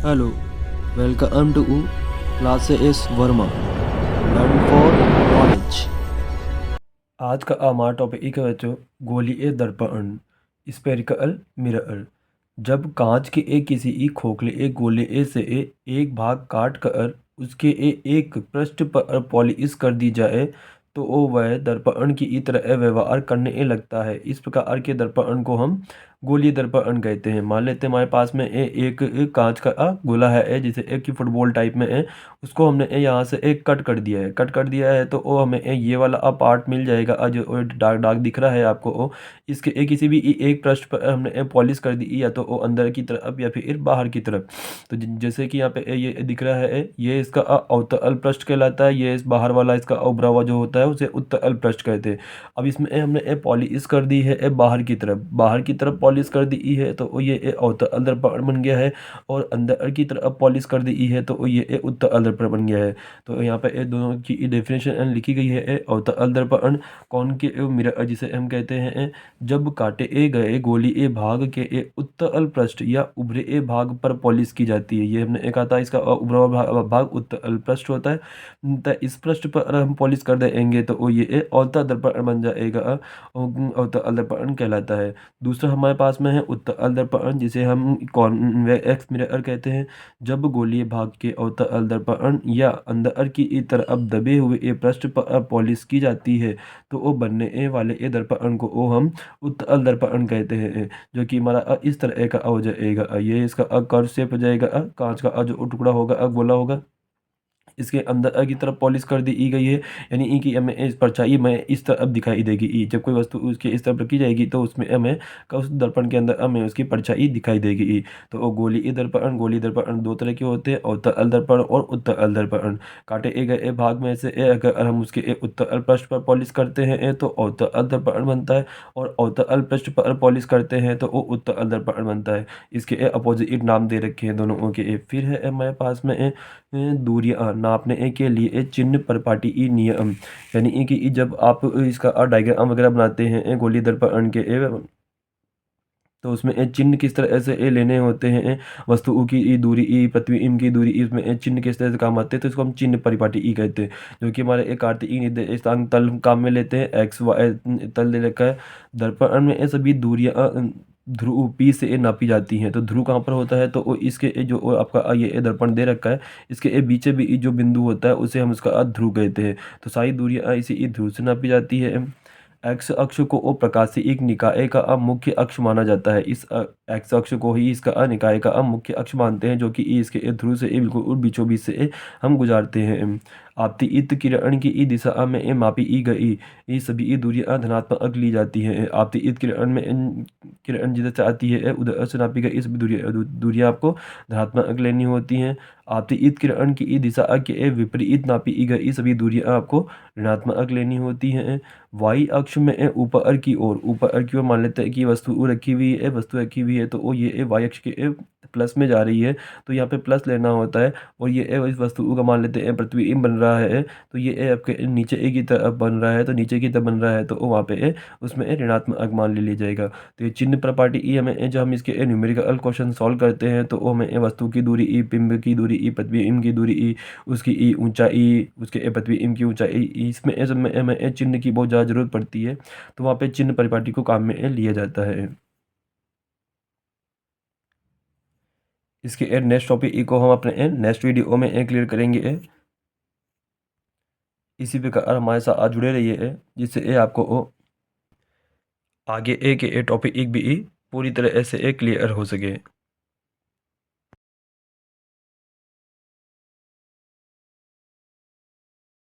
Hello, welcome to Classes Verma. Learn for knowledge. आज का हमारा टॉपिक है बच्चों गोली ए दर्पण स्पेरिकल मिरर। जब कांच के एक किसी एक खोखले एक गोले ए से एक भाग काट कर उसके एक पृष्ठ पर पॉलिश कर दी जाए तो वो वह दर्पण की तरह व्यवहार करने लगता है। इस प्रकार के दर्पण को हम गोलीय दर्पण कहते हैं। मान लेते हैं हमारे पास में एक कांच का गोला है जिसे एक की फुटबॉल टाइप में है, उसको हमने यहाँ से एक कट कर दिया है तो वो हमें ये वाला पार्ट मिल जाएगा जो डार्क डार्क दिख रहा है आपको वो। इसके किसी भी एक पृष्ठ पर हमने पॉलिश कर दी या तो वो अंदर की तरफ या फिर बाहर की तरफ। तो जैसे कि यहाँ पे ये दिख रहा है ये इसका अवतल पृष्ठ कहलाता है, ये इस बाहर वाला इसका उभरा हुआ जो होता है उसे उत्तल पृष्ठ कहते हैं। अब इसमें हमने पॉलिश कर दी है बाहर की तरफ पॉलिश कर दी है तो ये अवतल दर्पण बन गया है, और अंदर की तरफ पॉलिश कर दी है तो ये उत्तल दर्पण बन गया है। तो यहाँ पे दोनों की डेफिनेशन लिखी गई है। अवतल दर्पण कौन के मिरर जिसे हम कहते हैं जब काटे गए गोली भाग के उत्तल पृष्ठ या उभरे भाग पर पॉलिश की जाती है। ये हमने एक आता है इसका उभरा हुआ भाग उत्तल पृष्ठ होता है, तो इस पृष्ठ पर हम पॉलिश कर देंगे तो ये अवतल दर्पण बन जाएगा, अवतल दर्पण कहलाता है। दूसरा हमारे पास में है उत्तल दर्पण जिसे हम कॉन्वेक्स मिरर कहते हैं। जब गोलीय भाग के अवतल दर्पण या अंदर की तरफ दबे हुए पृष्ठ पर पॉलिश की जाती है तो वो बनने वाले दर्पण को वो हम उत्तल दर्पण कहते हैं, जो कि हमारा इस तरह का हो जाएगा। ये इसका कर्व शेप हो जाएगा, कांच का जो टुकड़ा होगा गोला होगा, इसके अंदर की तरफ पॉलिश कर दी गई है, यानी ई की हमें इस परछाई में इस तरफ दिखाई देगी। ई जब कोई वस्तु उसके इस तरफ रखी जाएगी तो उसमें हमें उस दर्पण के अंदर हमें उसकी परछाई दिखाई देगी। ई तो वो गोली दर्पण दो तरह के होते हैं, अवतल दर्पण और उत्तल दर्पण। काटे गए भाग में से अगर हम उसके उत्तल पृष्ठ पर पॉलिश करते हैं तो अवतल दर्पण बनता है, और अवतल पृष्ठ पर पॉलिश करते हैं तो वो उत्तल दर्पण बनता है। इसके अपोजिट नाम दे रखे हैं दोनों के। फिर है हमारे पास में दूरियां नापने के लिए चिन्ह परिपाटी नियम, यानी कि जब आप इसका डायग्राम वगैरह बनाते हैं गोली दर्पण के तो उसमें चिन्ह किस तरह से लेने होते हैं, वस्तुओं की दूरी प्रतिबिंब की दूरी, इसमें चिन्ह किस तरह से काम आते हैं तो इसको हम चिन्ह परिपाटी कहते हैं। जो कि हमारे एक कार्तीय निर्देशांक तल काम में लेते हैं, एक्स वाई तल दे रखा है। दर्पण में ये सभी दूरियां ध्रुव पी से नापी जाती हैं। तो ध्रुव कहाँ पर होता है तो इसके जो आपका ये दर्पण दे रखा है इसके बीच भी जो बिंदु होता है उसे हम उसका ध्रुव कहते हैं। तो सारी दूरियां इसी ध्रुव से नापी जाती है। एक्स अक्ष को ओ प्रकाश से एक निकाय का मुख्य अक्ष माना जाता है। इस एक्स अक्ष को ही इसका निकाय का मुख्य अक्ष मानते हैं, जो कि इसके ध्रुव से बिल्कुल बीचों बीच से हम गुजारते हैं। आपतित किरण की दिशा में मापी गई ये सभी दूरियां धनात्मक ली जाती हैं। आपतित किरण में किरण जिधर से आती है उधर से नापी गई इस दूरियां आपको धनात्मक लेनी होती हैं। आपतित किरण की दिशा के विपरीत नापी गई सभी दूरियां आपको ऋणात्मक लेनी होती हैं। वाई अक्ष में ऊपर की ओर मान लेते हैं कि वस्तु रखी हुई है तो वो ये वाई अक्ष के प्लस में जा रही है तो यहाँ पे प्लस लेना होता है। और ये इस वस्तु का मान लेते हैं प्रतिबिंब बन रहा है तो ये आपके नीचे की तरफ बन रहा है, तो नीचे की तरफ बन रहा है तो वहाँ पे उसमें ऋणात्मक मान ले लिया जाएगा। तो ये चिन्ह प्रॉपर्टी ई हमें जब हम इसके न्यूमेरिकल क्वेश्चन सॉल्व करते हैं तो वो हमें वस्तु की दूरी ई, बिंब की दूरी ई, प्रतिबिंब की दूरी ई, उसकी ई ऊंचाई, उसके प्रतिबिंब की ऊंचाई, इसमें में हमें चिन्ह की बहुत ज़्यादा जरूरत पड़ती है। तो वहाँ पे चिन्ह परिपाटी को काम में लिया जाता है। इसके नेक्स्ट टॉपिक को हम अपने नेक्स्ट वीडियो में क्लियर करेंगे। इसी प्रकार हमारे साथ जुड़े रहिए जिससे आपको आगे एक टॉपिक भी पूरी तरह से क्लियर हो सके।